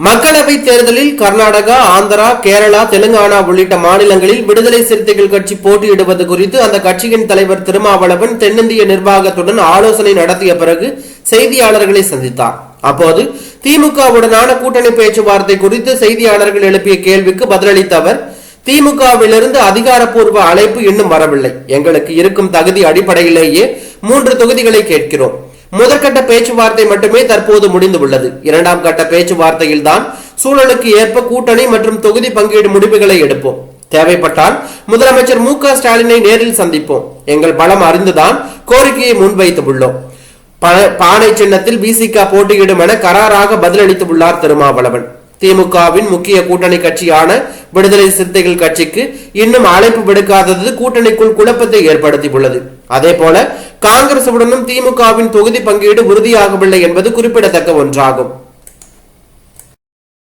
மக்களவை தேர்தலில் கர்நாடகா, ஆந்திரா, கேரளா, தெலுங்கானா உள்ளிட்ட மாநிலங்களில் விடுதலை சிறுத்தைகள் கட்சி போட்டியிடுவது குறித்து அந்த கட்சியின் தலைவர் திருமாவளவன் தென்னிந்திய நிர்வாகத்துடன் ஆலோசனை நடத்திய பிறகு செய்தியாளர்களை சந்தித்தார். அப்போது திமுகவுடனான கூட்டணி பேச்சுவார்த்தை குறித்து செய்தியாளர்கள் எழுப்பிய கேள்விக்கு பதிலளித்த அவர், திமுகவிலிருந்து அதிகாரப்பூர்வ அழைப்பு இன்னும் வரவில்லை. எங்களுக்கு இருக்கும் தகுதி அடிப்படையிலேயே 3 தொகுதிகளை கேட்கிறோம். முதற்கட்ட பேச்சுவார்த்தை மட்டுமே தற்போது முடிந்து உள்ளது. 2ஆம் கட்ட பேச்சுவார்த்தையில் தான் சூழலுக்கு ஏற்ப கூட்டணி மற்றும் தொகுதி பங்கீடு முடிவுகளை எடுப்போம். தேவைப்பட்டால் முதலமைச்சர் மு.க.ஸ்டாலினை நேரில் சந்திப்போம். எங்கள் பலம் அறிந்துதான் கோரிக்கையை முன்வைத்து உள்ளோம். பானை சின்னத்தில் விசிக போட்டியிடும் என கராராக பதிலளித்து உள்ளார் திருமாவளவன். திமுகவின் முக்கிய கூட்டணி கட்சியான விடுதலை சிறுத்தைகள் கட்சிக்கு இன்னும் அழைப்பு விடுக்காதது கூட்டணிக்குள் குழப்பத்தை ஏற்படுத்தியுள்ளது. அதே போல காங்கிரசுடனும் திமுகவின் தொகுதி பங்கீடு உறுதியாகவில்லை என்பது குறிப்பிடத்தக்க ஒன்றாகும்.